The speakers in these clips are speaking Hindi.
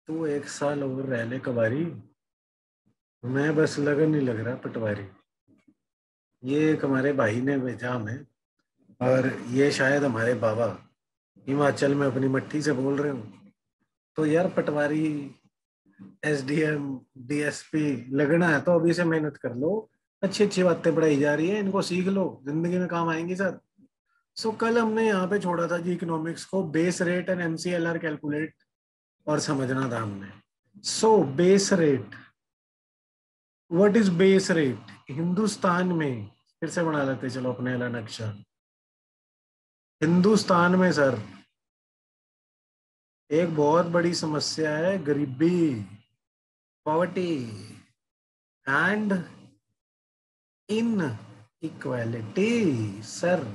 तू एक साल और रह ले कबारी। मैं बस लगन नहीं लग रहा पटवारी। ये एक हमारे भाई ने भेजा हमें। और ये शायद हमारे बाबा हिमाचल में अपनी मट्टी से बोल रहे हो। तो यार पटवारी, एसडीएम, डीएसपी लगना है तो अभी से मेहनत कर लो। अच्छी अच्छी बातें पढ़ाई जा रही है, इनको सीख लो, जिंदगी में काम आएंगी सर। सो कल हमने यहाँ पे छोड़ा था जी इकोनॉमिक्स को, base rate and MCLR calculate और समझना था हमने। So base rate, what is base rate Hindustan में? फिर से बना लेते चलो अपने वाला नक्शा। हिंदुस्तान में सर एक बहुत बड़ी समस्या है, गरीबी, poverty and in equality sir,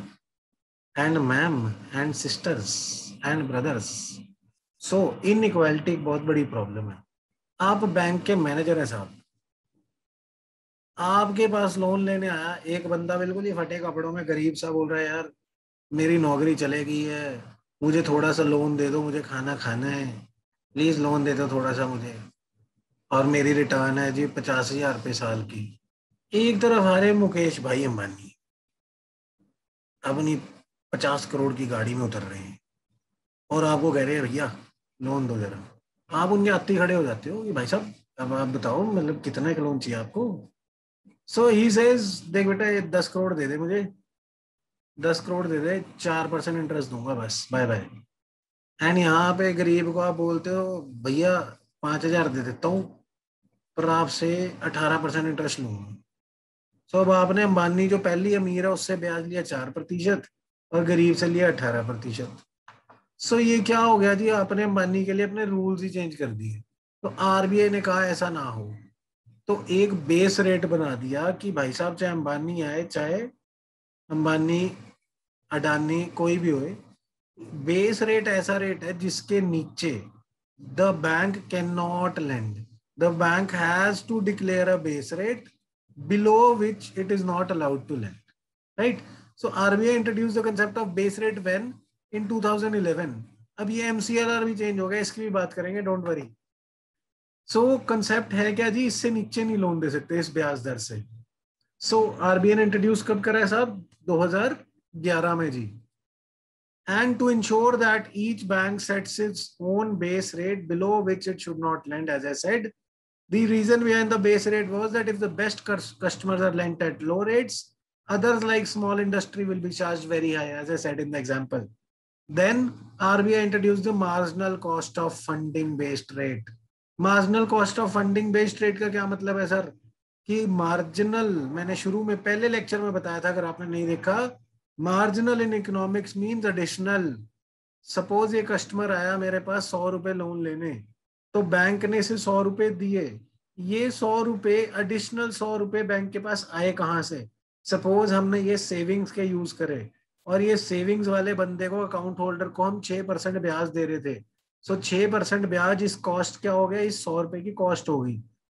and ma'am and sisters and brothers. So in equality एक बहुत बड़ी प्रॉब्लम है। आप बैंक के मैनेजर हैं साहब, आपके पास लोन लेने आया एक बंदा बिल्कुल ही फटे कपड़ों में, गरीब सा, बोल रहा है यार मेरी नौकरी चले गई है, मुझे थोड़ा सा लोन दे दो, मुझे खाना खाना है, प्लीज लोन दे दो थोड़ा सा मुझे, और मेरी रिटर्न है जी 50,000 रुपये साल की। एक तरफ आ रहे मुकेश भाई अंबानी अपनी 50 करोड़ की गाड़ी में उतर रहे हैं और आपको कह रहे हैं भैया लोन दो जरा। आप उनके आते ही खड़े हो जाते हो कि भाई साहब अब आप बताओ मतलब कितना का लोन चाहिए आपको। सो ही सेज देख बेटा ये 10 करोड़ दे दे मुझे, 10 करोड़ दे दे, 4% इंटरेस्ट दूंगा बस, बाय बाय। एंड यहाँ पे गरीब को आप बोलते हो भैया 5,000 दे देता हूँ पर आपसे 18% इंटरेस्ट लूंगा। सो अब आपने अंबानी जो पहली अमीर है उससे ब्याज लिया 4% और गरीब से लिया 18%। सो ये क्या हो गया जी, आपने अंबानी के लिए अपने रूल्स ही चेंज कर दिए। तो आरबीआई ने कहा ऐसा ना हो, तो एक बेस रेट बना दिया कि भाई साहब चाहे अंबानी आए, चाहे अंबानी अडानी कोई भी होए, बेस रेट ऐसा रेट है जिसके नीचे the bank cannot lend. The bank has to declare a base rate below which it is not allowed to lend, right? So RBI introduce the concept of base rate when in 2011। अब ये एमसीएलआर भी चेंज हो गया, इसकी भी बात करेंगे, डोंट वरी। सो कंसेप्ट है क्या जी, इससे नीचे नहीं लोन दे सकते इस ब्याज दर से। सो आरबीआई ने इंट्रोड्यूस कब करा है साहब? 2011 में जी। And to ensure that each bank sets its own base rate below which it should not lend, as I said, the reason behind the base rate was that if the best customers are lent at low rates, others like small industry will be charged very high, as I said in the example. Then RBI introduced the marginal cost of funding based rate. Marginal cost of funding based rate का क्या मतलब है सर? कि मार्जिनल, मैंने शुरू में पहले लेक्चर में बताया था अगर आपने नहीं देखा, marginal in economics means additional. Suppose ये कस्टमर आया मेरे पास 100 रुपए लोन लेने, तो बैंक ने इसे 100 रुपए दिए, ये 100 रुपए एडिशनल 100 रुपए बैंक के पास आए कहाँ से? सपोज हमने ये सेविंग्स के यूज करे और ये सेविंग्स वाले बंदे को, अकाउंट होल्डर को, हम 6% ब्याज दे रहे थे। सो 6% ब्याज इस कॉस्ट क्या हो गया, इस 100 रुपए की कॉस्ट होगी।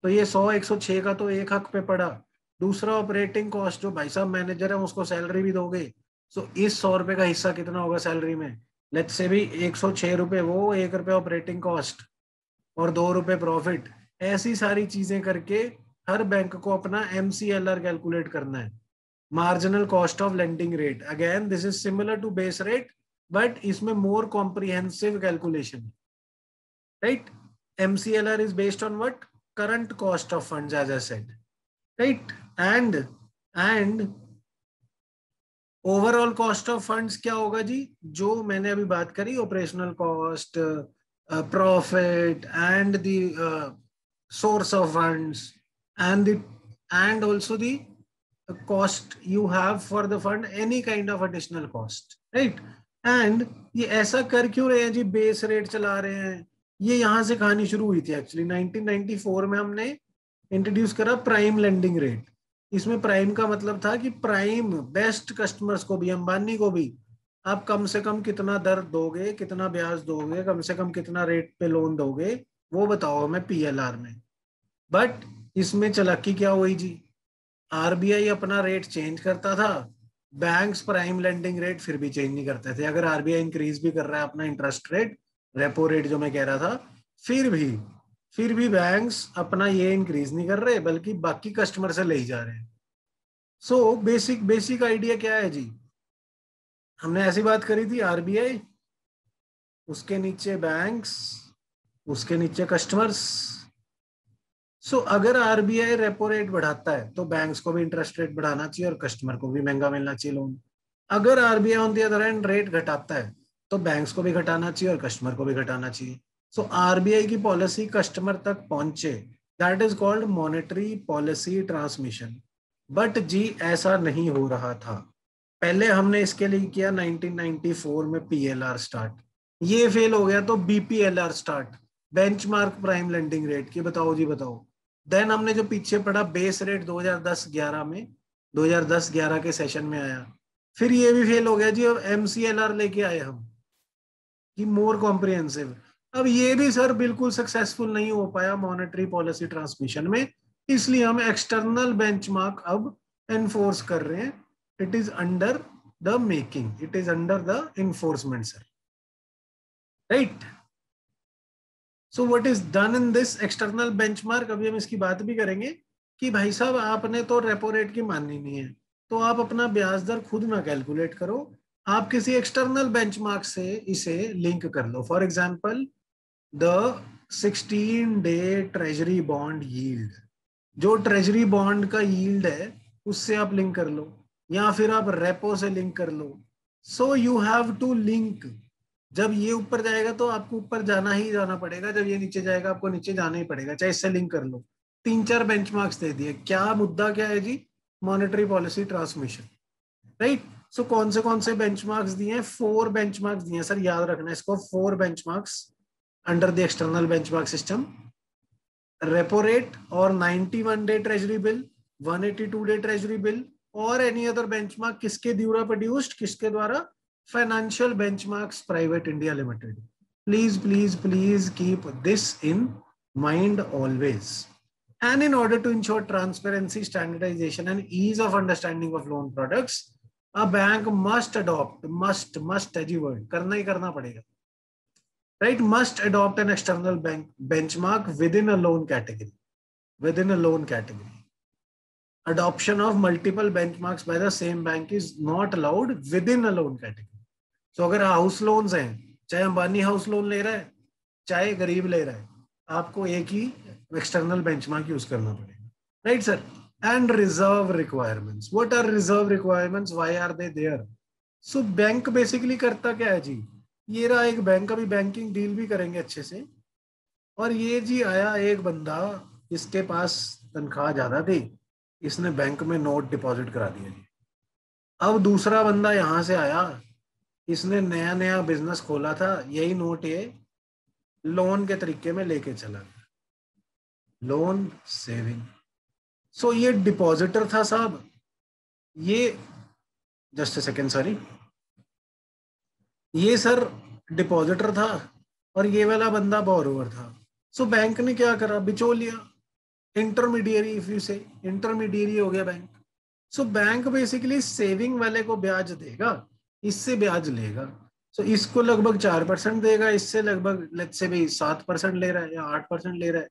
तो ये 100 106 का तो एक हक पे पड़ा। दूसरा ऑपरेटिंग कॉस्ट, जो भाई साहब मैनेजर है उसको सैलरी भी दोगे, सो इस 100 रुपए का हिस्सा कितना होगा सैलरी में? लेट्स से भी 106 रुपए वो, 1 रुपए ऑपरेटिंग कॉस्ट और 2 रुपए प्रॉफिट। ऐसी सारी चीजें करके हर बैंक को अपना एमसीएलआर कैलकुलेट करना है, marginal cost of lending rate. Again this is similar to base rate but इसमें more comprehensive calculation, right? MCLR is based on what? Current cost of funds, as I said, right? And overall cost of funds क्या होगा जी? जो मैंने अभी बात करी, operational cost, profit and the source of funds and the end also the cost you have for the fund, any kind of additional cost, right? And ये ऐसा कर क्यों रहे हैं जी, बेस रेट चला रहे हैं? ये यहां से कहानी शुरू हुई थी एक्चुअली 1994 में हमने इंट्रोड्यूस करा प्राइम लेंडिंग रेट। इसमें प्राइम का मतलब था कि प्राइम बेस्ट कस्टमर्स को भी, अंबानी को भी, आप कम से कम कितना दर दोगे, कितना ब्याज दोगे, कम से कम कितना रेट पे लोन दोगे, वो बताओ हमें पीएलआर में। बट इसमें चालाकी क्या हुई जी, आरबीआई अपना रेट चेंज करता था, बैंक्स प्राइम लेंडिंग रेट फिर भी चेंज नहीं करते थे। अगर आरबीआई इंक्रीज भी कर रहा है अपना इंटरेस्ट रेट, रेपो रेट जो मैं कह रहा था, फिर भी बैंक्स अपना ये इंक्रीज नहीं कर रहे, बल्कि बाकी कस्टमर से ले ही जा रहे हैं। सो बेसिक बेसिक आइडिया क्या है जी? हमने ऐसी बात करी थी, आरबीआई, उसके नीचे बैंक्स, उसके नीचे कस्टमर्स। सो अगर आरबीआई रेपो रेट बढ़ाता है तो बैंक्स को भी इंटरेस्ट रेट बढ़ाना चाहिए और कस्टमर को भी महंगा मिलना चाहिए लोन। अगर RBI on the other hand rate घटाता है तो बैंक्स को भी घटाना चाहिए और कस्टमर को भी घटाना चाहिए। सो आरबीआई की पॉलिसी कस्टमर तक पहुंचे, that is called monetary policy transmission. But जी ऐसा नहीं हो रहा था। पहले हमने इसके लिए किया 1994 में पीएलआर स्टार्ट, ये फेल हो गया तो BPLR start, benchmark prime lending rate की, बताओ जी बताओ। देन हमने जो पीछे पड़ा बेस रेट 2010-11 में, 2010-11 के सेशन में आया, फिर ये भी फेल हो गया जी। अब एमसीएलआर लेके आए हम कि मोर कॉम्प्रिहेंसिव। अब ये भी सर बिल्कुल सक्सेसफुल नहीं हो पाया मॉनेटरी पॉलिसी ट्रांसमिशन में, इसलिए हम एक्सटर्नल बेंचमार्क अब एनफोर्स कर रहे हैं। It is under the making, it is under the enforcement sir, right. So what is done in this external benchmark, अभी हम इसकी बात भी करेंगे कि भाई साहब आपने तो रेपो रेट की माननी नहीं है, तो आप अपना ब्याज दर खुद ना कैलकुलेट करो, आप किसी एक्सटर्नल बेंचमार्क से इसे लिंक कर लो। For example the 16 day treasury bond yield, जो ट्रेजरी बॉन्ड का यील्ड है उससे आप लिंक कर लो, या फिर आप रेपो से लिंक कर लो। So you have to link. जब ये ऊपर जाएगा तो आपको ऊपर जाना ही जाना पड़ेगा, जब ये नीचे जाएगा आपको नीचे जाना ही पड़ेगा, चाहे इससे लिंक कर लो। 3-4 बेंचमार्क्स दे दिए, क्या मुद्दा क्या है जी? Monetary policy transmission, right. So कौन से बेंचमार्क्स दिए हैं? 4 बेंचमार्क्स दिए हैं सर, याद रखना इसको, 4 benchmarks under the external benchmark system. Repo rate और 91 day treasury bill, 182 day treasury bill और एनी अदर बेंचमार्क किसके द्वारा प्रोड्यूस्ड, किसके द्वारा? Financial benchmarks private India limited. Please please please keep this in mind always. And in order to ensure transparency, standardization, and ease of understanding of loan products, a bank must adopt, must है जी वर्ड, करना ही करना पड़ेगा, right? Must adopt an external bank benchmark within a loan category. Within a loan category, adoption of multiple benchmarks by the same bank is not allowed within a loan category. So अगर हाउस लोन्स हैं, चाहे अंबानी हाउस लोन ले रहा है चाहे गरीब ले रहा है, आपको एक ही एक्सटर्नल बेंचमार्क यूज करना पड़ेगा, right sir. And reserve requirements, what are reserve requirements, why are they there? So bank basically करता क्या है जी? ये रहा एक बैंक, अभी बैंकिंग डील भी करेंगे अच्छे से। और ये जी आया एक बंदा, इसके पास तनख्वाह ज्यादा थी, इसने बैंक में नोट डिपॉजिट करा दिया जी। अब दूसरा बंदा यहां से आया, इसने नया नया बिजनेस खोला था, यही नोट ये लोन के तरीके में लेके चला गया, लोन सेविंग। सो ये डिपॉजिटर था साहब, ये जस्ट ए सेकेंड सॉरी, ये सर डिपॉजिटर था और ये वाला बंदा बोरोवर था। सो बैंक ने क्या करा? बिचौलिया, इंटरमीडियरी, इफ यू से इंटरमीडियरी हो गया बैंक। सो बैंक बेसिकली सेविंग वाले को ब्याज देगा, इससे ब्याज लेगा। सो इसको लगभग 4% देगा, इससे लगभग लेट्स से भाई 7% ले रहा है या 8% ले रहा है,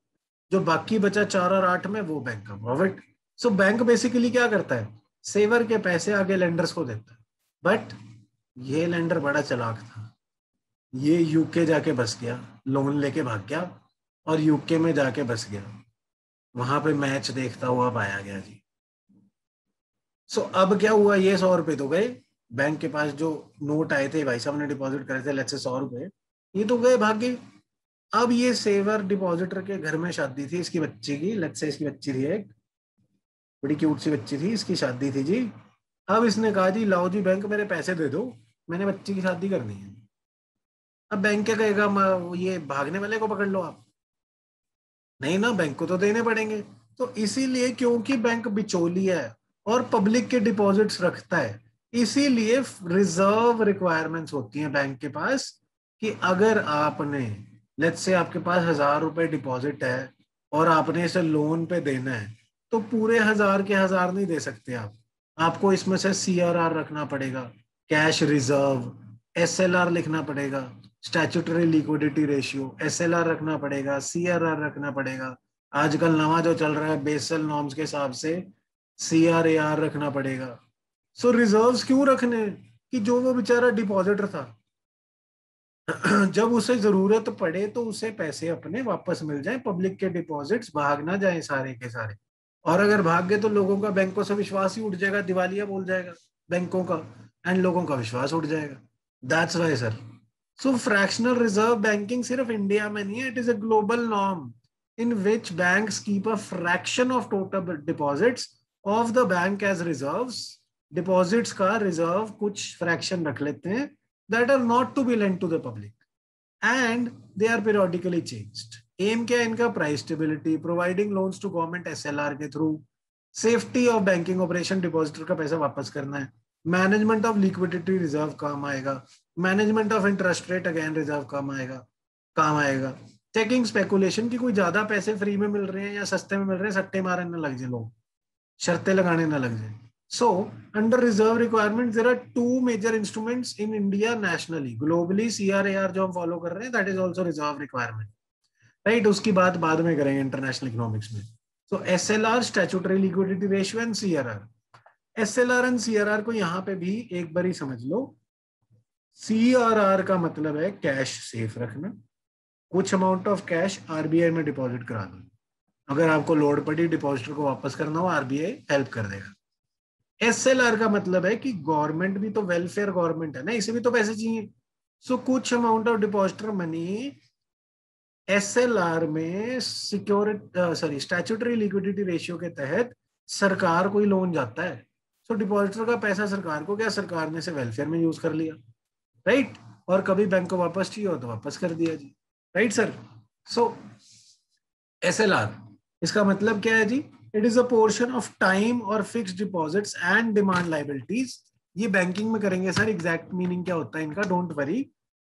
जो बाकी बचा 4 और 8 में वो बैंक का प्रॉफिट। सो बैंक बेसिकली क्या करता है? सेवर के पैसे आगे लेंडर्स को देता है। बट ये लेंडर बड़ा चालाक था, ये यूके जाके बस गया, लोन लेके भाग गया और यूके में जाके बस गया, वहां पे मैच देखता हुआ पाया गया जी। सो अब क्या हुआ? ये 100 रुपए तो गए, बैंक के पास जो नोट आए थे, भाई साहब ने डिपॉजिट करे थे लेट्स से 100 रुपए, ये तो गए, भाग गए। अब ये सेवर डिपॉजिटर के घर में शादी थी इसकी बच्ची की, लेट्स से इसकी बच्ची थी एक बड़ी क्यूट सी बच्ची थी, इसकी शादी थी जी। अब इसने कहा जी लाओ जी बैंक मेरे पैसे दे दो, मैंने बच्ची की शादी करनी है। अब बैंक क्या कहेगा? ये भागने वाले को पकड़ लो आप, नहीं ना, बैंक को तो देने पड़ेंगे। तो इसीलिए क्योंकि बैंक बिचौलिया है और पब्लिक के डिपॉजिट्स रखता है, इसीलिए रिजर्व रिक्वायरमेंट्स होती हैं बैंक के पास कि अगर आपने लेट्स से आपके पास 1000 रुपए डिपॉजिट है और आपने इसे लोन पे देना है, तो पूरे 1000 के 1000 नहीं दे सकते आप, आपको इसमें से सीआरआर रखना पड़ेगा, कैश रिजर्व, एसएलआर लिखना पड़ेगा। स्टैट्यूटरी लिक्विडिटी रेशियो, एसएलआर रखना पड़ेगा, सीआरआर रखना पड़ेगा, आजकल नवा जो चल रहा है बेसल नॉर्म्स के हिसाब से सीआरएआर रखना पड़ेगा। सो रिजर्व्स क्यों रखने, कि जो वो बेचारा डिपॉजिटर था जब उसे जरूरत पड़े तो उसे पैसे अपने वापस मिल जाए, पब्लिक के डिपॉजिट्स भाग ना जाए सारे के सारे। और अगर भाग गए तो लोगों का बैंकों से विश्वास ही उठ जाएगा, दिवालिया बोल जाएगा बैंकों का, एंड लोगों का विश्वास उठ जाएगा। That's why sir. So fractional reserve banking सिर्फ इंडिया में नहीं है, it is a global norm in which banks keep a fraction of total deposits of the bank as reserves. Deposits का रिजर्व कुछ फ्रैक्शन रख लेते हैं that are not to be lent to the public and they are periodically changed. Aim क्या है इनका? Price stability, providing loans to government SLR के through, safety of banking operation, depositor का पैसा वापस करना है, मैनेजमेंट ऑफ लिक्विडिटी रिजर्व काम आएगा, management of interest rate again reserve काम आएगा, चेकिंग स्पेकुलेशन की कोई ज्यादा पैसे फ्री में मिल रहे हैं या सस्ते में मिल रहे हैं, सट्टे मारने न लग जाए लोग, शर्तें लगाने न लग जाए। So, under reserve requirements, there are two major instruments in India nationally. Globally, CRAR जो हम follow कर रहे हैं, that is also reserve requirement. Right? उसकी बात बाद में करेंगे international economics में. So, SLR, statutory liquidity ratio and CRR. SLR and CRR को यहाँ पे भी एक बार ही समझ लो। CRR का मतलब है कैश सेफ रखना, कुछ अमाउंट ऑफ कैश आरबीआई में डिपॉजिट करा दो, अगर आपको लोड पड़ी डिपॉजिटर को वापस करना हो आरबीआई हेल्प कर देगा। एसएलआर का मतलब है कि गवर्नमेंट भी तो वेलफेयर गवर्नमेंट है ना, इसे भी तो पैसे चाहिए। सो कुछ amount of depositor money SLR में सिक्योरिटी स्टैट्यूटरी लिक्विडिटी रेशियो के तहत सरकार को ही लोन जाता है। सो डिपॉजिटर का पैसा सरकार को क्या, सरकार ने से वेलफेयर में यूज कर लिया, राइट? और कभी बैंक को वापस चाहिए हो तो वापस कर दिया जी, राइट सर? सो एसएलआर इसका मतलब क्या है जी? It is a portion of time और fixed deposits and demand liabilities. ये बैंकिंग में करेंगे सर, एग्जैक्ट मीनिंग क्या होता है इनका, डोंट वरी,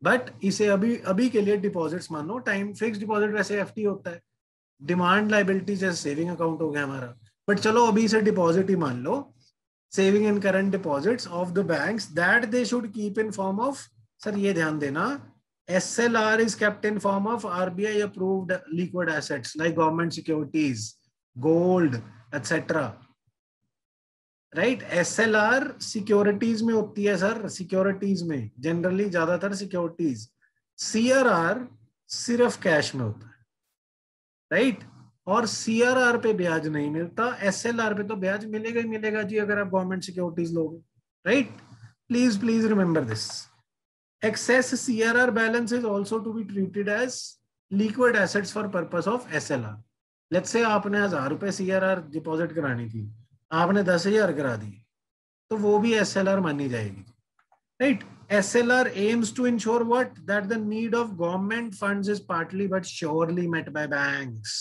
बट इसे अभी अभी के लिए डिपॉजिट्स मानो। टाइम फिक्स्ड डिपॉजिट वैसे एफडी होता है, डिमांड लाइबिलिटीज जैसे सेविंग अकाउंट हो गया हमारा, बट चलो अभी इसे डिपॉजिट ही मान लो। Saving and current deposits of the banks that they should keep in form of, sir ये ध्यान देना, SLR is kept in form of RBI approved liquid assets like government securities, gold, etc. Right? SLR securities में होती है सर, सिक्योरिटीज में जनरली ज्यादातर सिक्योरिटीज। CRR सिर्फ कैश में होता है, राइट? और CRR पे ब्याज नहीं मिलता, SLR पे तो ब्याज मिलेगा ही मिलेगा जी अगर आप गवर्नमेंट सिक्योरिटीज लोगे, right? Please remember this. Excess CRR balance is also to be treated as liquid assets for purpose of SLR. Let's say आपने 1000 रुपए CRR डिपॉजिट करानी थी, आपने 10,000 करा दी, तो वो भी SLR मानी जाएगी, right? SLR aims to ensure what? That the need of government funds is partly but surely met by banks.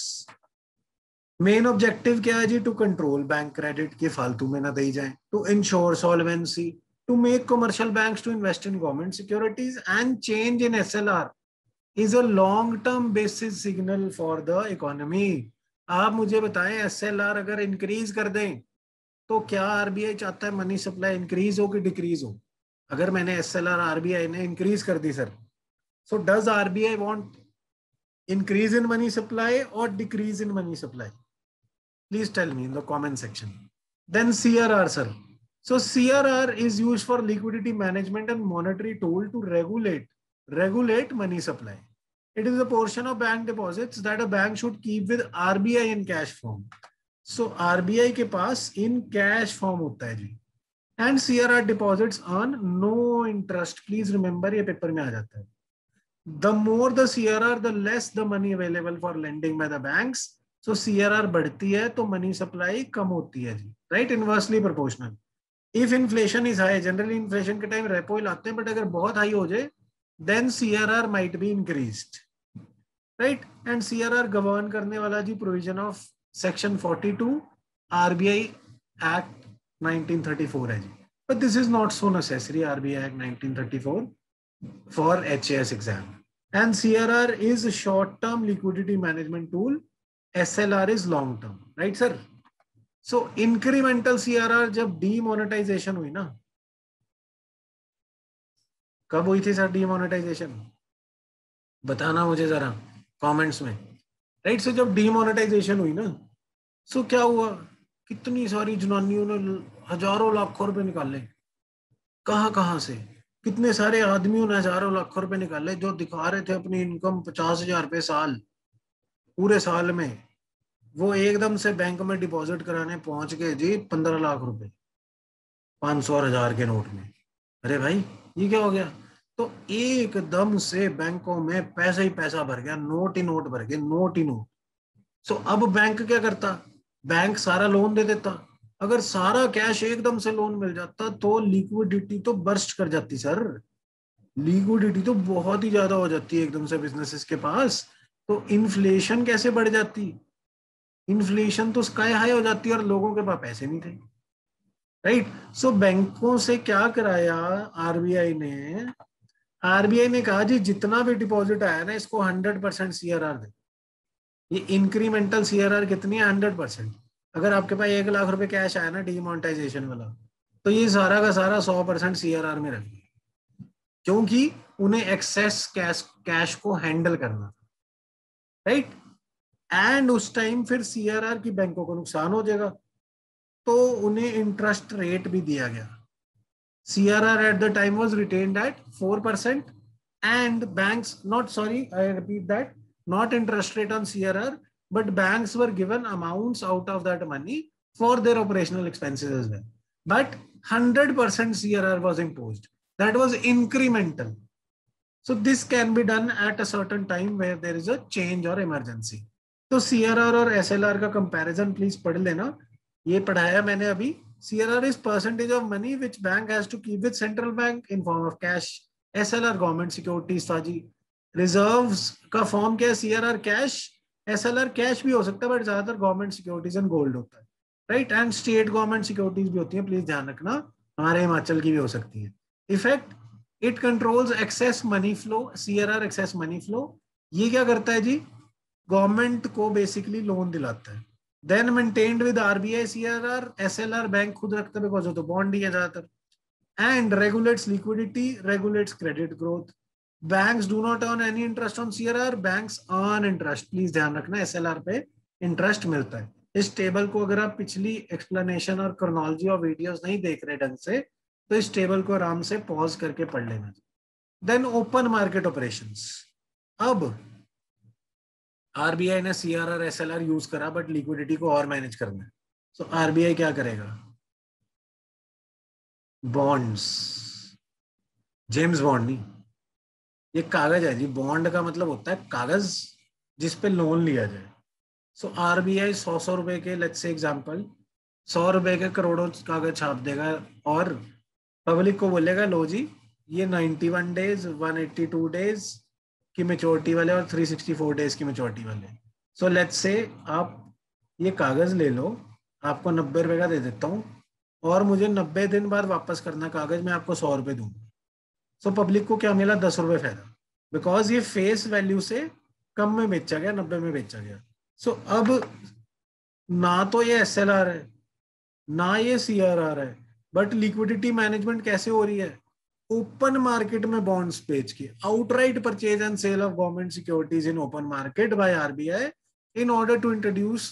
Main objective क्या है जी? टू कंट्रोल बैंक क्रेडिट की फालतू में ना दी जाए, to ensure solvency, to make commercial banks to invest in government securities, and change in SLR is a long term basis signal for the economy. आप मुझे बताएं, SLR अगर इंक्रीज कर दें तो क्या आरबीआई चाहता है मनी सप्लाई इंक्रीज हो कि डिक्रीज हो? अगर मैंने SLR आरबीआई ने इंक्रीज कर दी sir, so does RBI want increase in money supply और decrease in money supply? Please tell me in the comment section. Then CRR, sir. So CRR is used for liquidity management and monetary tool to regulate money supply. It is a portion of bank deposits that a bank should keep with RBI in cash form. So RBI के पास in cash form होता है जी. And CRR deposits earn no interest. Please remember, ये पेपर में आ जाता है. The more the CRR, the less the money available for lending by the banks. So CRR बढ़ती है तो मनी सप्लाई कम होती है जी, right? Inversely proportional. If inflation is high, generally inflation के टाइम रेपो लाते हैं, बट अगर बहुत हाई हो जाए then CRR might be increased, right? And CRR govern करने वाला जी provision of section 42 RBI act 1934 है जी, but this is not so necessary, RBI act 1934 for HAS exam. And CRR is short term liquidity management tool, SLR is long term, right sir? So incremental CRR जब demonetization हुई ना, कब हुई थी सर demonetization? बताना मुझे जरा कमेंट्स में। राइट, सो जब डीमोनेटाइजेशन हुई ना, सो क्या हुआ, कितनी सारी जनानियों ने हजारों लाखों रुपए निकाले, कहाँ कहाँ से, कितने सारे आदमियों ने हजारों लाखों रुपए निकाले, जो दिखा रहे थे अपनी इनकम 50,000 रुपये साल, पूरे साल में, वो एकदम से बैंक में डिपॉजिट कराने पहुंच गए जी 15 लाख रुपए, 500 और 1000 के नोट में। अरे भाई, ये क्या हो गया? तो एकदम से बैंकों में पैसा ही पैसा भर गया, नोट ही नोट भर गए, नोट ही नोट। सो अब बैंक क्या करता? बैंक सारा लोन दे देता। अगर सारा कैश एकदम से लोन मिल जाता तो लिक्विडिटी तो बर्स्ट कर जाती सर, लिक्विडिटी तो बहुत ही ज्यादा हो जाती है एकदम से बिजनेसेस के पास। तो इन्फ्लेशन कैसे बढ़ जाती? इन्फ्लेशन तो स्काई हाई हो जाती है और लोगों के पास पैसे नहीं थे। राइट, सो बैंकों से क्या कराया आरबीआई ने? आरबीआई ने कहा जी जितना भी डिपॉजिट आया ना, इसको 100% सीआरआर दे। ये इंक्रीमेंटल सीआरआर कितनी है? 100%। अगर आपके पास 1 लाख रुपए कैश आया ना डीमोनेटाइजेशन वाला, तो ये सारा का सारा 100% सीआरआर में रख दिया, क्योंकि उन्हें एक्सेस कैश कैश को हैंडल करना था। राइट, एंड उस टाइम फिर सीआरआर की बैंकों को नुकसान हो जाएगा, तो उन्हें इंटरेस्ट रेट भी दिया गया। CRR at the time was retained at 4%, and banks, not sorry, I repeat that, not interest rate on CRR, but banks were given amounts out of that money for their operational expenses as well. But 100% CRR was imposed. That was incremental. So this can be done at a certain time where there is a change or emergency. तो CRR और SLR का कंपैरिजन प्लीज पढ़ लेना, ये पढ़ाया मैंने अभी। CRR is percentage of money which bank has to keep with central bank in form of cash. SLR government securities था जी। रिजर्व्स का फॉर्म क्या है? CRR कैश, SLR कैश भी हो सकता है बट ज्यादातर गवर्नमेंट सिक्योरिटीज एंड गोल्ड होता है। Right, and state government securities भी होती है, प्लीज ध्यान रखना, हमारे हिमाचल की भी हो सकती है। Effect, it controls excess money flow, CRR excess money flow. ये क्या करता है जी? गवर्नमेंट को बेसिकली लोन दिलाता है। Then maintained with RBI CRR, SLR bank खुद रखता है बिकॉज वो तो बॉन्ड ही है ज्यादातर। And regulates liquidity, regulates credit growth. Banks do not earn any interest on CRR, banks earn interest, please ध्यान रखना, एसएलआर पे इंटरेस्ट मिलता है। इस टेबल को अगर आप पिछली एक्सप्लेनेशन और क्रोनोलॉजी और वीडियोस नहीं देख रहे ढंग से, तो इस टेबल को आराम से पॉज करके पढ़ लेना। Then open market operations. अब आरबीआई ने सीआरआर एसएलआर यूज करा बट लिक्विडिटी को और मैनेज करना है, तो आरबीआई क्या करेगा? बॉन्ड्स, जेम्स बॉन्ड नहीं, ये कागज है जी। बॉन्ड का मतलब होता है कागज जिस पे लोन लिया जाए। सो आरबीआई 100 रुपए के, लेट्स से एग्जांपल, 100 रुपए के करोड़ों कागज छाप देगा और पब्लिक को बोलेगा लो जी, ये 91 डेज, 182 डेज की मेच्योरिटी वाले और 364 डेज की मेच्योरिटी वाले। सो लेट्स से आप ये कागज ले लो, आपको 90 रुपए का दे देता हूँ, और मुझे 90 दिन बाद वापस करना कागज, मैं आपको 100 रुपए दूंगा। सो पब्लिक को क्या मिला? 10 रुपए फायदा, बिकॉज ये फेस वैल्यू से कम में बेचा गया, 90 में बेचा गया। सो अब ना तो ये एसएलआर है ना ये सीआरआर है, बट लिक्विडिटी मैनेजमेंट कैसे हो रही है? ओपन मार्केट में बॉन्ड्स बेच के, outright purchase and sale of government securities in open market by RBI in order to introduce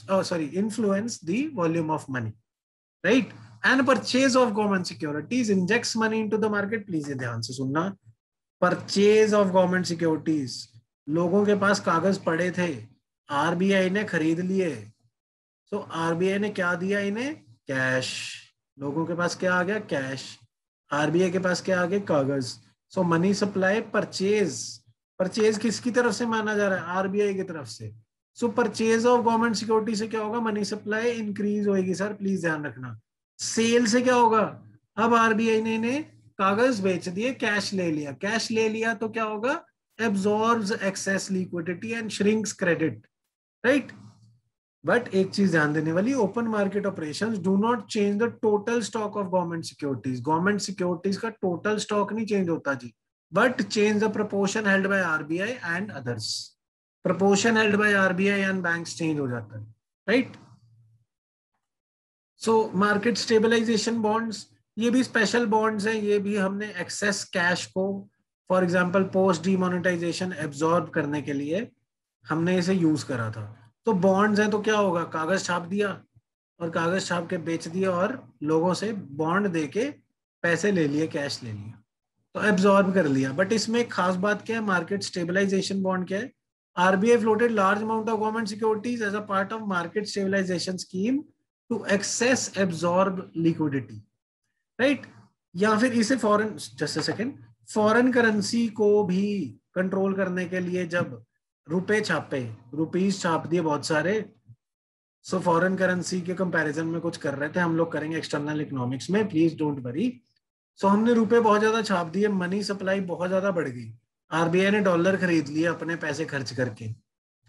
influence the volume of money, right? And purchase of government securities injects money into the market, please ये ध्यान से सुनना। परचेज ऑफ गवर्नमेंट सिक्योरिटीज, लोगों के पास कागज पड़े थे, आरबीआई ने खरीद लिए। सो आरबीआई ने क्या दिया इन्हें? कैश। लोगों के पास क्या आ गया? कैश। आरबीआई के पास क्या आ गया? कागज। सो मनी सप्लाई, परचेज। परचेज किसकी तरफ से माना जा रहा है? आरबीआई की तरफ से। सो परचेज ऑफ गवर्नमेंट सिक्योरिटी से क्या होगा? मनी सप्लाई इंक्रीज होगी सर, प्लीज ध्यान रखना। सेल से क्या होगा? अब आरबीआई ने इन्हें कागज बेच दिए, कैश ले लिया, कैश ले लिया तो क्या होगा? Absorbs excess liquidity and shrinks credit, right? But एक चीज ध्यान देने वाली, open market operations do not change the total stock of government securities. Government securities का टोटल स्टॉक नहीं चेंज होता जी, but change the proportion held by RBI and others. Proportion held by RBI and banks change हो जाता है, right? So market stabilization bonds, ये भी स्पेशल बॉन्ड्स हैं, ये भी हमने एक्सेस कैश को for example post demonetisation absorb करने के लिए हमने इसे यूज करा था। तो बॉन्ड्स हैं तो क्या होगा, कागज छाप दिया और कागज छाप के बेच दिया और लोगों से बॉन्ड देके पैसे ले लिए, कैश ले लिया, तो एब्जॉर्ब कर लिया। बट इसमें एक खास बात क्या है, मार्केट स्टेबलाइजेशन बॉन्ड क्या है, RBI floated large amount of government securities as a part of market stabilisation scheme to excess absorb liquidity, right. या फिर इसे foreign, just a second, foreign currency को भी कंट्रोल करने के लिए जब रुपए छापे, रुपीज छाप दिए बहुत सारे, सो फॉरेन करेंसी के कंपैरिजन में कुछ कर रहे थे हम लोग, करेंगे एक्सटर्नल इकोनॉमिक्स में, प्लीज डोंट वरी। सो हमने रुपए बहुत ज्यादा छाप दिए, मनी सप्लाई बहुत ज्यादा बढ़ गई, आरबीआई ने डॉलर खरीद लिया अपने पैसे खर्च करके,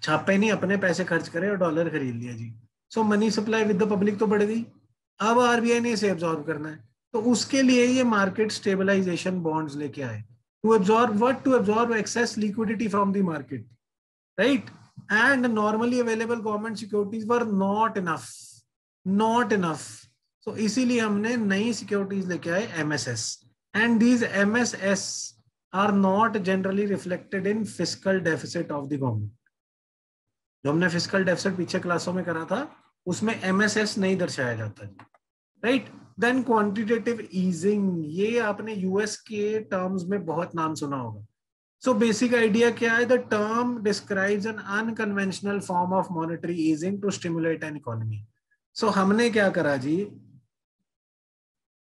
छापे नहीं, अपने पैसे खर्च करे और डॉलर खरीद लिया जी। So money supply with the public तो बढ़ गई, अब आरबीआई ने इसे एब्जॉर्व करना है, तो उसके लिए ये मार्केट स्टेबलाइजेशन बॉन्ड्स लेके आए, to absorb what, to absorb excess liquidity from the market, right? And normally available government securities were not enough. So इसीलिए हमने नई सिक्योरिटीज लेके आए MSS, and these MSS are not generally reflected in fiscal deficit of the government. जो हमने फिस्कल डेफिसिट पीछे क्लासों में करा था उसमें एमएसएस नहीं दर्शाया जाता, राइट। देन क्वांटिटेटिव ईजिंग, ये आपने यूएस के टर्म्स में बहुत नाम सुना होगा। So basic idea क्या है, the term describes an unconventional form of monetary easing to stimulate an economy. So हमने क्या करा जी,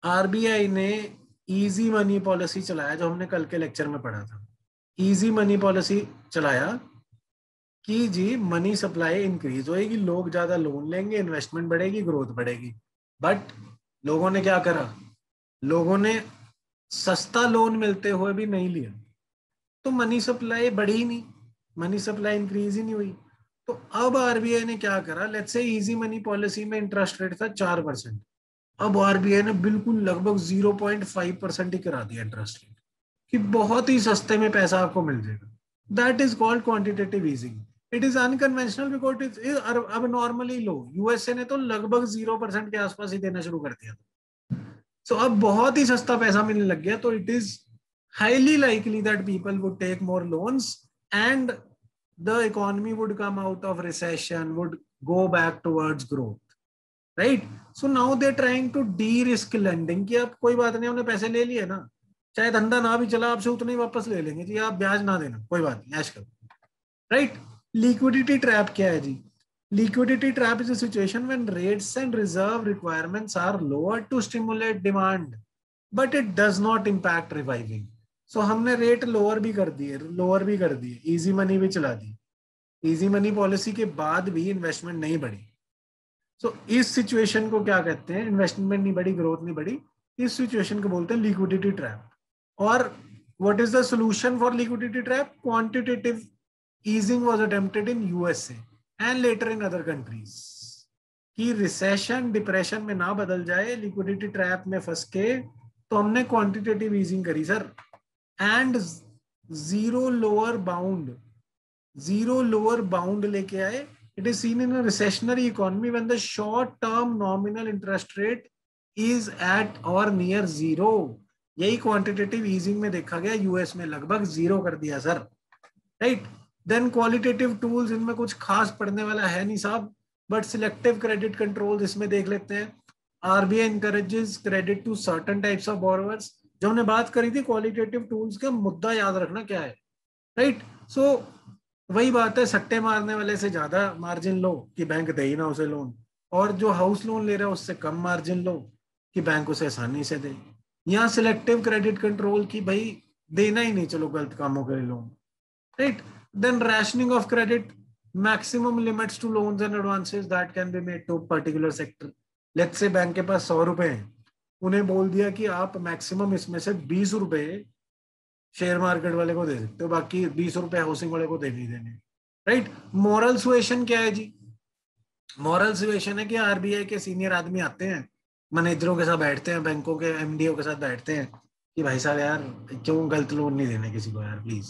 आरबीआई ने इजी मनी पॉलिसी चलाया, जो हमने कल के लेक्चर में पढ़ा था, इजी मनी पॉलिसी चलाया कि जी मनी सप्लाई इंक्रीज होएगी, लोग ज्यादा लोन लेंगे, इन्वेस्टमेंट बढ़ेगी, ग्रोथ बढ़ेगी। बट लोगों ने क्या करा, लोगों ने सस्ता लोन मिलते हुए भी नहीं लिया, तो मनी सप्लाई बढ़ी ही नहीं, मनी सप्लाई इंक्रीज ही नहीं हुई। तो अब आरबीआई ने क्या करा, let's say easy money policy में इंटरेस्ट रेट था 4%, अब आरबीआई ने बिल्कुल लगभग 0.5% ही करा दिया इंटरेस्ट रेट, कि बहुत ही सस्ते में पैसा आपको मिल जाएगा। That is called quantitative easing. It is unconventional because it is अब नॉर्मली लो, यूएसए ने तो लगभग 0% के आसपास ही देना शुरू कर दिया था। सो अब बहुत ही सस्ता पैसा मिलने लग गया, तो it is highly likely that people would take more loans and the economy would come out of recession, would go back towards growth, right? So now they're trying to de-risk lending, कि अब कोई बात नहीं, हमने पैसे ले लिए ना, चाहे धंधा ना भी चला आपसे उतने ही वापस ले लेंगे जी, आप ब्याज ना देना, कोई बात नहीं, ऐश करो, राइट। लिक्विडिटी ट्रैप क्या है जी, liquidity trap is a situation when rates and reserve requirements are lower to stimulate demand but it does not impact reviving. So हमने रेट लोअर भी कर दिए, इजी मनी भी चला दी, इजी मनी पॉलिसी के बाद भी इन्वेस्टमेंट नहीं बढ़ी। सो इस सिचुएशन को क्या कहते हैं, इन्वेस्टमेंट नहीं बढ़ी, ग्रोथ नहीं बढ़ी, इस सिचुएशन को बोलते हैं लिक्विडिटी ट्रैप। और what is the solution for liquidity trap, quantitative easing was attempted in USA and later in other countries, कि रिसेशन डिप्रेशन में ना बदल जाए, लिक्विडिटी ट्रैप में फंस के, तो हमने क्वांटिटेटिव ईजिंग करी sir, and zero lower bound लेके आए। It is seen in a recessionary economy when the short term nominal interest rate is at or near zero. यही क्वांटिटेटिव ईजिंग में देखा गया, यूएस में लगभग जीरो कर दिया sir, right. Then qualitative tools, इनमें कुछ खास पढ़ने वाला है नहीं साहब, बट सिलेक्टिव क्रेडिट कंट्रोल इसमें देख लेते हैं। RBI encourages credit to certain types of borrowers, जो हमने बात करी थी क्वालिटेटिव टूल्स का, मुद्दा याद रखना क्या है, राइट। सो वही बात है, सट्टे मारने वाले से ज्यादा मार्जिन लो कि बैंक दे ही ना उसे लोन, और जो हाउस लोन ले रहा है उससे कम मार्जिन लो कि बैंक उसे आसानी से दे। यहाँ सिलेक्टिव क्रेडिट कंट्रोल की भाई देना ही नहीं, चलो गलत कामों के लिए loan, right. Then rationing of credit, maximum limits to loans and advances that can be made to particular sector. Let's say bank के पास 100 रुपए हैं, उन्हें बोल दिया कि आप मैक्सिमम इसमें से 20 रुपए शेयर मार्केट वाले को दे सकते हो, बाकी 20 रुपए हाउसिंग वाले को दे नहीं देने, राइट। मॉरल सुएशन क्या है जी, मॉरल सुएशन है कि आरबीआई के सीनियर आदमी आते हैं, मैनेजरों के साथ बैठते हैं, बैंकों के एमडीओ के साथ बैठते हैं कि भाई साहब यार क्यों गलत लोन नहीं देने किसी को यार please,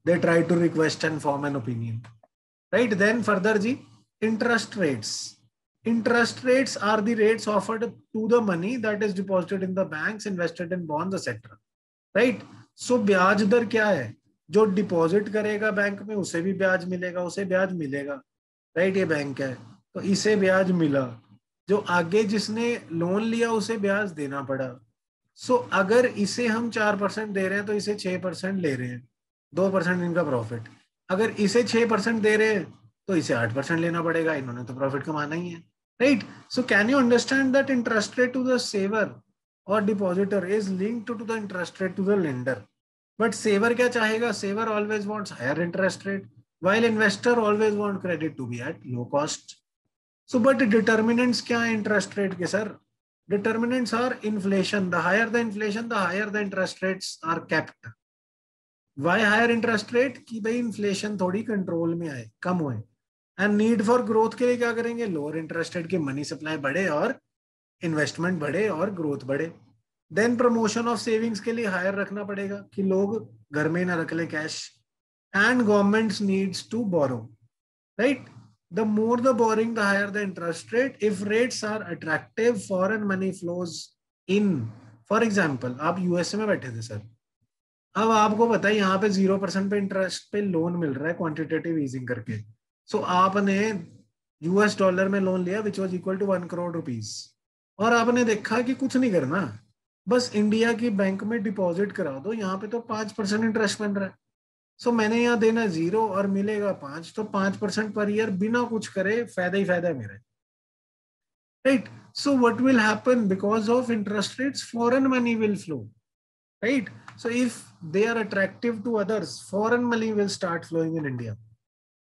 they try to request and form an opinion, right. Then further जी, interest rates are the rates offered to the money that is deposited in the banks, invested in bonds, etc., right? सो ब्याज दर क्या है, जो डिपॉजिट करेगा बैंक में उसे भी ब्याज मिलेगा, उसे ब्याज मिलेगा, राइट। ये बैंक है तो इसे ब्याज मिला, जो आगे जिसने लोन लिया उसे ब्याज देना पड़ा। सो अगर इसे हम 4% दे रहे हैं तो इसे 6% ले रहे हैं, 2% इनका प्रॉफिट। अगर इसे 6% दे रहे हैं तो इसे 8% लेना पड़ेगा, इन्होंने तो प्रॉफिट कमाना ही है, right. So can you understand that interest rate to the saver और depositor is linked to the interest rate to the lender. But saver क्या चाहेगा, saver always wants higher interest rate while investor always want credit to be at low cost. So but determinants क्या है इंटरेस्ट रेट के sir? Determinants are inflation. The higher the inflation, the higher the interest rates are kept. Why higher interest rate? कि भाई इन्फ्लेशन थोड़ी कंट्रोल में आए, कम होए। एंड नीड फॉर ग्रोथ के लिए क्या करेंगे, लोअर इंटरेस्ट रेट की मनी सप्लाई बढ़े और इन्वेस्टमेंट बढ़े और ग्रोथ बढ़े। देन प्रमोशन ऑफ सेविंग्स के लिए हायर रखना पड़ेगा कि लोग घर में ना रख ले cash. And government needs to borrow, right. The more the borrowing, the higher the interest rate. If rates are attractive, foreign money flows in. For example, आप यूएसए में बैठे थे सर, अब आपको पता है यहाँ पे 0% पे इंटरेस्ट पे लोन मिल रहा है क्वांटिटेटिव ईजिंग करके। सो आपने यूएस डॉलर में लोन लिया which was equal to 1 crore rupees, और आपने देखा कि कुछ नहीं करना, बस इंडिया की बैंक में डिपॉजिट करा दो, यहाँ पे तो 5% इंटरेस्ट बन रहा है। सो मैंने यहाँ देना 0 और मिलेगा 5, तो 5% पर ईयर बिना कुछ करे फायदा ही फायदा है मेरा, right. So what will happen because of interest rates, foreign money will flow, right. So if they are attractive to others, foreign money will start flowing in India,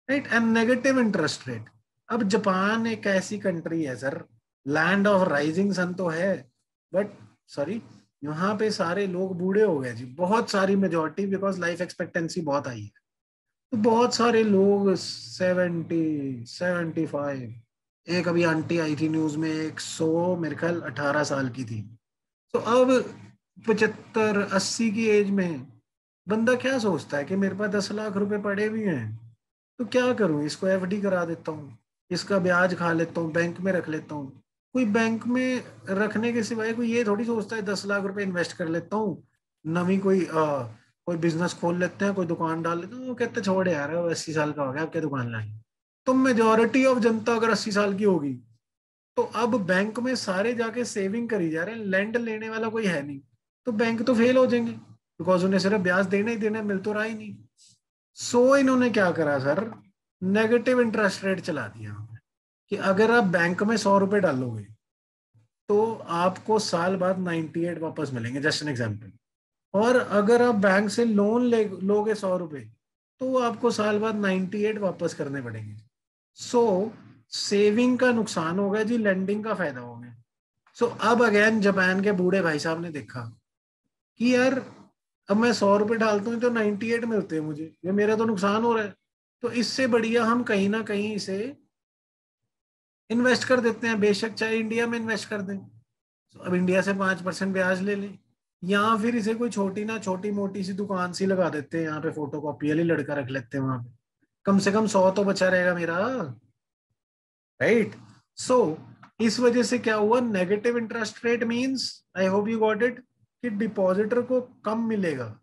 right. And negative interest rate, अब जापान एक ऐसी कंट्री है sir, land of rising sun तो है, बट सॉरी यहाँ पे सारे लोग बूढ़े हो गए जी, बहुत सारी मेजोरिटी, बिकॉज लाइफ एक्सपेक्टेंसी बहुत आई है, तो बहुत सारे लोग 70, 75। एक अभी आंटी आई थी न्यूज में, 100 मेरे ख्याल 18 साल की थी। तो अब 75, 80 की एज में बंदा क्या सोचता है कि मेरे पास 10 लाख रुपए पड़े भी हैं, तो क्या करूं, इसको एफडी करा देता हूँ, इसका ब्याज खा लेता हूँ, बैंक में रख लेता हूँ। कोई बैंक में रखने के सिवाय कोई ये थोड़ी सोचता है 10 लाख रुपए इन्वेस्ट कर लेता हूँ, नवी कोई बिजनेस खोल लेते हैं, कोई दुकान डाल लेते हैं। वो कहते छोड़ यार, वो 80 साल का हो गया, अब क्या दुकान लाएंगे। तो मेजोरिटी ऑफ जनता अगर 80 साल की होगी, तो अब बैंक में सारे जाके सेविंग करी जा रहे हैं, लैंड लेने वाला कोई है नहीं, तो बैंक तो फेल हो जाएंगे, बिकॉज उन्हें सिर्फ ब्याज देना ही देना, मिल तो रहा ही नहीं। सो इन्होंने क्या करा सर, नेगेटिव इंटरेस्ट रेट चला दिया कि अगर आप बैंक में 100 रुपए डालोगे तो आपको साल बाद 98 वापस मिलेंगे, जस्ट एन एग्जाम्पल। और अगर आप बैंक से लोन लोगे 100 रुपए, तो आपको साल बाद 98 वापस करने पड़ेंगे। सो सेविंग का नुकसान हो गया जी, लेंडिंग का फायदा हो गया। सो अब अगेन जापान के बूढ़े भाई साहब ने देखा कि यार अब मैं 100 रुपए डालता हूँ तो 98 मिलते हैं मुझे, ये मेरा तो नुकसान हो रहा है, तो इससे बढ़िया हम कहीं ना कहीं इसे इन्वेस्ट कर देते हैं, बेशक चाहे इंडिया में इन्वेस्ट कर दें। तो अब इंडिया से 5% ब्याज ले लें, या फिर इसे कोई छोटी ना छोटी मोटी सी दुकान सी लगा देते हैं, यहाँ पे फोटो कॉपी वाली लड़का रख लेते हैं वहां पे, कम से कम 100 तो बचा रहेगा मेरा, राइट। सो इस वजह से क्या हुआ, negative interest rate means, I hope you got it, कि डिपॉजिटर को कम मिलेगा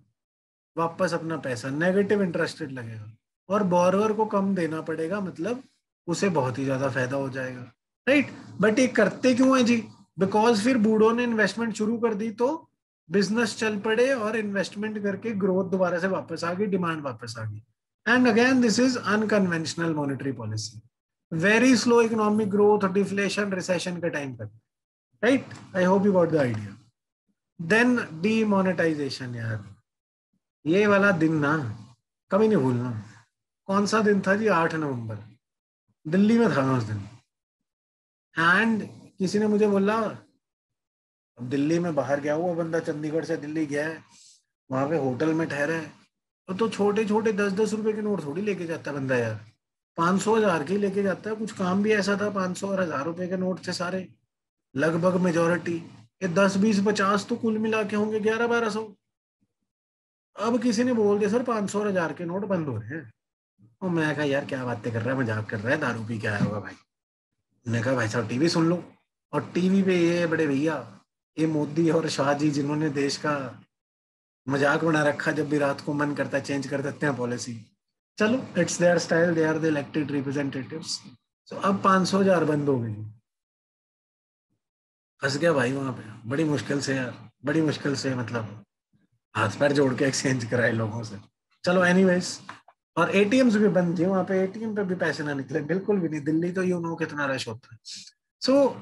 वापस अपना पैसा, नेगेटिव इंटरेस्ट रेट लगेगा, और बोरोवर को कम देना पड़ेगा, मतलब उसे बहुत ही ज्यादा फायदा हो जाएगा, राइट। बट ये करते क्यों है जी, बिकॉज फिर बूढ़ों ने इन्वेस्टमेंट शुरू कर दी, तो बिजनेस चल पड़े और इन्वेस्टमेंट करके ग्रोथ दोबारा से वापस आ गई, डिमांड वापस आ गई। And again this is unconventional monetary policy, very slow economic growth, deflation, recession के टाइम तक, right. I hope you got the idea. Then demonetisation, यार ये वाला दिन ना कभी नहीं भूलना। कौन सा दिन था जी, 8 नवंबर, दिल्ली में था मैं उस दिन। एंड किसी ने मुझे बोला, अब दिल्ली में बाहर गया हुआ बंदा, चंडीगढ़ से दिल्ली गया है, वहां पे होटल में ठहरा है, तो छोटे छोटे 10-10 रुपए के नोट थोड़ी लेके जाता है बंदा यार, 500 1000 के लेके जाता है। कुछ काम भी ऐसा था, 500 और 1000 रुपए के नोट थे सारे, लगभग मेजोरिटी, ये 10, 20, 50 तो कुल मिला के होंगे 1100-1200। अब किसी ने बोल दिया सर 500 और 1000 के नोट बंद हो रहे हैं, और मैं कहा यार क्या बातें कर रहा है, मजाक कर रहा है, दारू पी के आया होगा भाई। मैंने कहा भाई साहब टीवी सुन लो, और टीवी पे ये बड़े भैया, ये मोदी और शाह जी जिन्होंने देश का मजाक बना रखा, जब भी रात को मन करता है चेंज कर देते हैं पॉलिसी। चलो, it's their style, they are the elected representatives. तो अब 500,000 बंद हो गई। फंस गया भाई वहां पे, बड़ी मुश्किल से यार, बड़ी मुश्किल से, मतलब हाथ पैर जोड़ के एक्सचेंज कराए लोगों से। चलो एनीवेज, और एटीएम्स भी बंद थे वहां पे, एटीएम पे भी पैसे ना निकले बिल्कुल भी नहीं। दिल्ली तो यू नो कितना रश होता है। So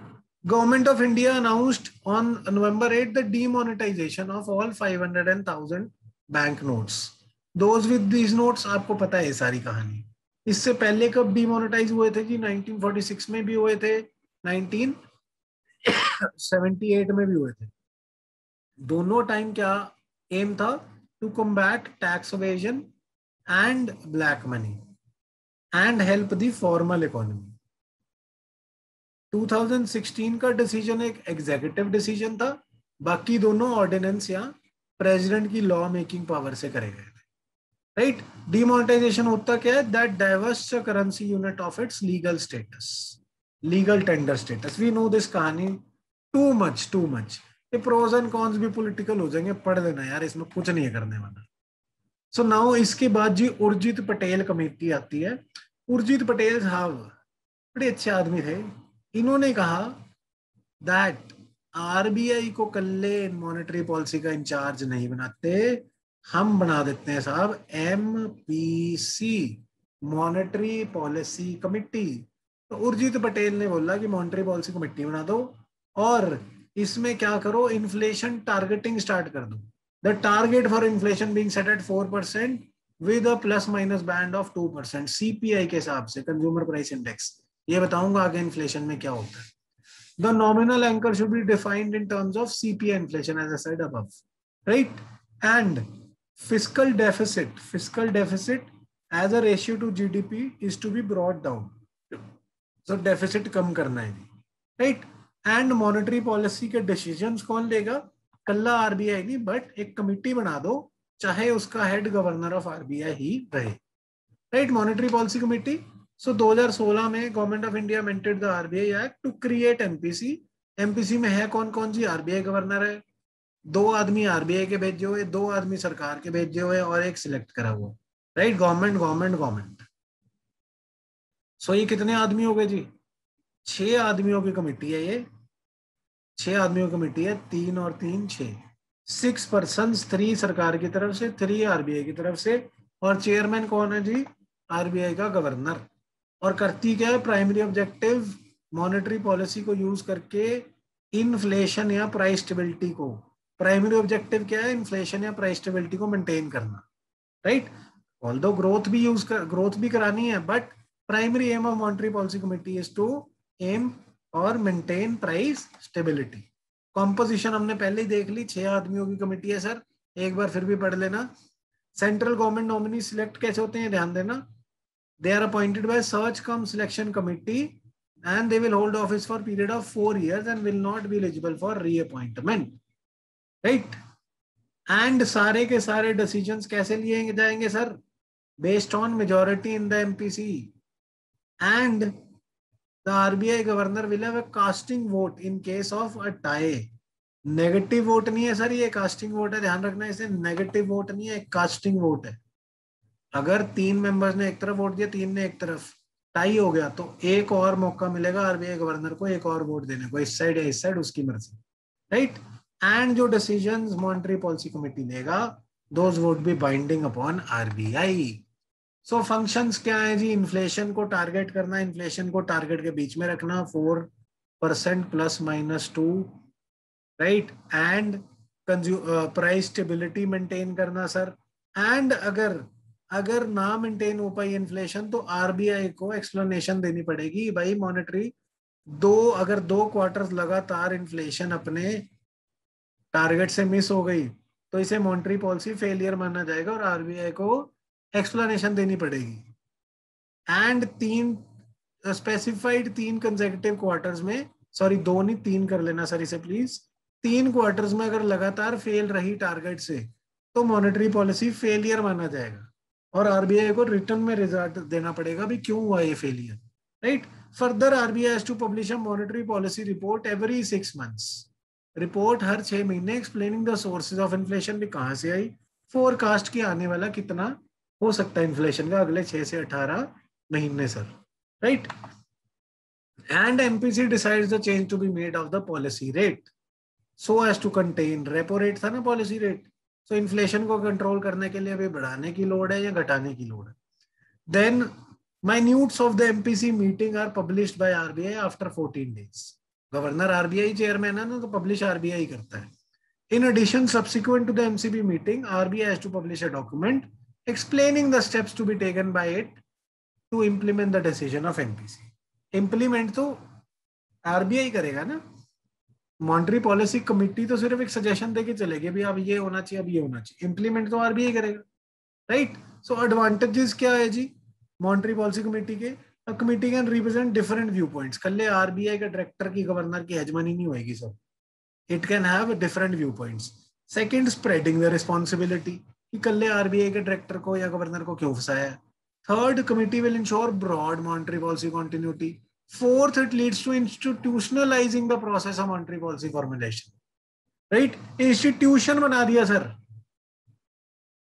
government of India announced on November 8 the demonetisation of all 500 and 1000 bank notes. Those with these notes, आपको पता है ये सारी कहानी। इससे पहले कब डीमोनेटाइज हुए थे जी? 1946 में भी हुए थे, 1978 में भी हुए थे। दोनों टाइम क्या एम था? To combat tax evasion and black money and help the formal economy. 2016 का डिसीजन एक एग्जीक्यूटिव डिसीजन था, बाकी दोनों ऑर्डिनेंस या प्रेसिडेंट की लॉ मेकिंग पावर से करे गए थे। राइट? डिमोनेटाइजेशन होता क्या है? That divests currency unit of its legal status, legal tender status. We know this कहानी टू मच, टू मच। ये प्रोज एंड कॉन्स भी पॉलिटिकल हो जाएंगे, पढ़ लेना यार, इसमें कुछ नहीं है करने वाला। सो नाउ इसके बाद जी उर्जित पटेल कमेटी आती है। उर्जित पटेल साहब बड़े अच्छे आदमी थे। इन्होंने कहा दैट आरबीआई को कल्ले मॉनेटरी पॉलिसी का इंचार्ज नहीं बनाते, हम बना देते हैं साहब एमपीसी, मॉनेटरी पॉलिसी कमिटी। तो उर्जित पटेल ने बोला कि मॉनेटरी पॉलिसी कमिटी बना दो, और इसमें क्या करो, इन्फ्लेशन टारगेटिंग स्टार्ट कर दो। The target for inflation being set at 4% with a plus minus band of 2% CPI के हिसाब से, कंज्यूमर प्राइस इंडेक्स। ये बताऊंगा आगे इन्फ्लेशन में क्या होता है। The nominal anchor should be defined in terms of CPI inflation, as I said above, right? And fiscal deficit as a ratio to GDP is to be brought down. So deficit कम करना है, right? And monetary policy के decisions कौन लेगा? कल्ला आरबीआई नहीं, बट एक कमिटी बना दो, चाहे उसका हेड गवर्नर ऑफ आरबीआई ही रहे। Right? Monetary policy committee. So 2016 में government of India amended the RBI act to create MPC. MPC में है कौन कौन जी? आरबीआई गवर्नर है, 2 आदमी आरबीआई के भेजे हुए, 2 आदमी सरकार के भेजे हुए, और एक सिलेक्ट करा हुआ। Right? Government government government. So ये कितने आदमी हो गए जी? 6 आदमियों की कमेटी है ये। 6 आदमियों की कमेटी है, 3 और 3 6। 6 पर्सन, 3 सरकार की तरफ से, 3 आरबीआई की तरफ से, और चेयरमैन कौन है जी? आरबीआई का गवर्नर। और करती क्या है? प्राइमरी ऑब्जेक्टिव मॉनेटरी पॉलिसी को यूज करके इन्फ्लेशन या प्राइस स्टेबिलिटी को, प्राइमरी ऑब्जेक्टिव क्या है? इन्फ्लेशन या प्राइस स्टेबिलिटी को मेंटेन करना। राइट? ऑल्दो ग्रोथ भी करानी है, but primary aim of monetary policy committee is to aim or maintain price stability. Composition हमने पहले ही देख ली, 6 आदमियों की कमेटी है सर, एक बार फिर भी पढ़ लेना। सेंट्रल गवर्नमेंट नॉमिनी सिलेक्ट कैसे होते हैं, ध्यान देना। They are appointed by search cum selection committee and they will hold office for period of 4 years and will not be eligible for reappointment. Right? And सारे के सारे decisions कैसे लिए जाएंगे sir? Based on majority in the MPC. And the RBI governor will have a casting vote in case of a tie. Negative vote नहीं है सर, ये कास्टिंग वोट है, ध्यान रखना। इसे नेगेटिव वोट नहीं है, कास्टिंग वोट है। अगर 3 मेंबर्स ने एक तरफ वोट दिया, 3 ने एक तरफ, टाई हो गया, तो एक और मौका मिलेगा आरबीआई गवर्नर को एक और वोट देने को, इस साइड या इस साइड, उसकी मर्जी। राइट? एंड जो डिसीजंस मॉनेटरी पॉलिसी कमेटी लेगा, those vote B binding upon RBI. So functions क्या है जी? इन्फ्लेशन को टारगेट करना, इन्फ्लेशन को टारगेट के बीच में रखना, 4% ±2। Right? And price stability maintain करना सर। एंड अगर ना मेंटेन हो पाई इन्फ्लेशन, तो आरबीआई को एक्सप्लेनेशन देनी पड़ेगी, भाई मॉनेटरी अगर 2 क्वार्टर्स लगातार इन्फ्लेशन अपने टारगेट से मिस हो गई, तो इसे मॉनेटरी पॉलिसी फेलियर माना जाएगा और आरबीआई को एक्सप्लेनेशन देनी पड़ेगी। एंड 3 स्पेसिफाइड 3 कंसेक्यूटिव क्वार्टर्स में, सॉरी 2 नहीं 3 कर लेना सर इसे प्लीज, 3 क्वार्टर्स में अगर लगातार फेल रही टारगेट से, तो मॉनेटरी पॉलिसी फेलियर माना जाएगा और आरबीआई को रिटर्न में रिजल्ट देना पड़ेगा भी क्यों हुआ ये failure. Right? Further RBI has to publish a monetary policy report every 6 months. Report हर 6 महीने, explaining the sources of inflation, भी कहां से आई, फोरकास्ट की आने वाला कितना हो सकता है इन्फ्लेशन का अगले 6 से 18 महीने sir, right. And MPC decides the change to be made of the policy rate so as to contain, repo rate था ना पॉलिसी रेट, सो इन्फ्लेशन को कंट्रोल करने के लिए अभी बढ़ाने की लोड़ है या घटाने की लोड़ है। Then minutes of the MPC meeting are published by RBI after 14 days. Governor RBI chairman है ना, तो पब्लिश आरबीआई करता है। In addition, subsequent to the MCB meeting, RBI has to publish a document explaining the steps to be taken by it to implement the decision of MPC. Implement तो आरबीआई करेगा ना, मॉनेटरी पॉलिसी कमिटी तो सिर्फ एक सजेशन देके चलेगी, भी अब ये होना चाहिए, अब ये होना चाहिए। इंप्लीमेंट तो आरबीआई करेगा, राइट। सो एडवांटेजेस क्या है जी मॉनेटरी पॉलिसी कमेटी के? Committee can represent different view points. कल आरबीआई के डायरेक्टर की गवर्नर की हेजमनी नहीं होगी sir, it can have different view points. Second, spreading the responsibility कि कल आरबीआई के डायरेक्टर को या गवर्नर को क्यों फंसाया। Third, committee will ensure broad monetary policy continuity. Fourth, it leads to institutionalising the process of monetary policy formulation, right. Institution बना दिया sir,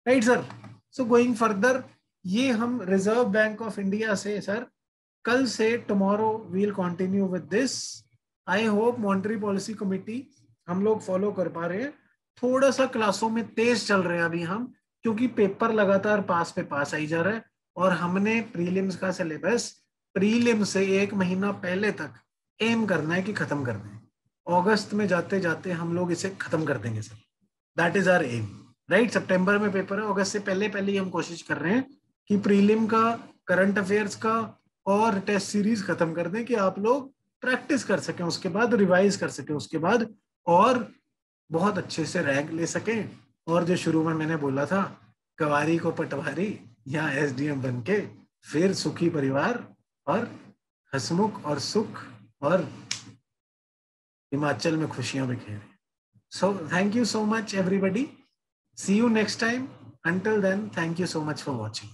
right sir. So going further, ये हम रिजर्व बैंक ऑफ इंडिया से सर कल से tomorrow will continue with this. I hope monetary policy committee हम लोग फॉलो कर पा रहे हैं। थोड़ा सा क्लासों में तेज चल रहे हैं अभी हम, क्योंकि पेपर लगातार पास पे पास आई जा रहा है, और हमने प्रीलिम्स का सिलेबस प्रीलिम से 1 महीना पहले तक एम करना है कि खत्म कर दें। अगस्त में जाते जाते हम लोग इसे खत्म कर देंगे sir, that is our aim, right. सितंबर में पेपर है, अगस्त से पहले पहले ही हम कोशिश कर रहे हैं कि प्रीलिम का, करंट अफेयर्स का और टेस्ट सीरीज खत्म कर दें, कि आप लोग प्रैक्टिस कर सकें, उसके बाद रिवाइज कर सकें, उसके बाद और बहुत अच्छे से रैंक ले सकें। और जो शुरू में मैंने बोला था, कवारी को पटवारी या एसडीएम बन के फिर सुखी परिवार और हसमुख और सुख और हिमाचल में खुशियां बिखेरे। So thank you so much everybody, see you next time. Until then, thank you so much for watching.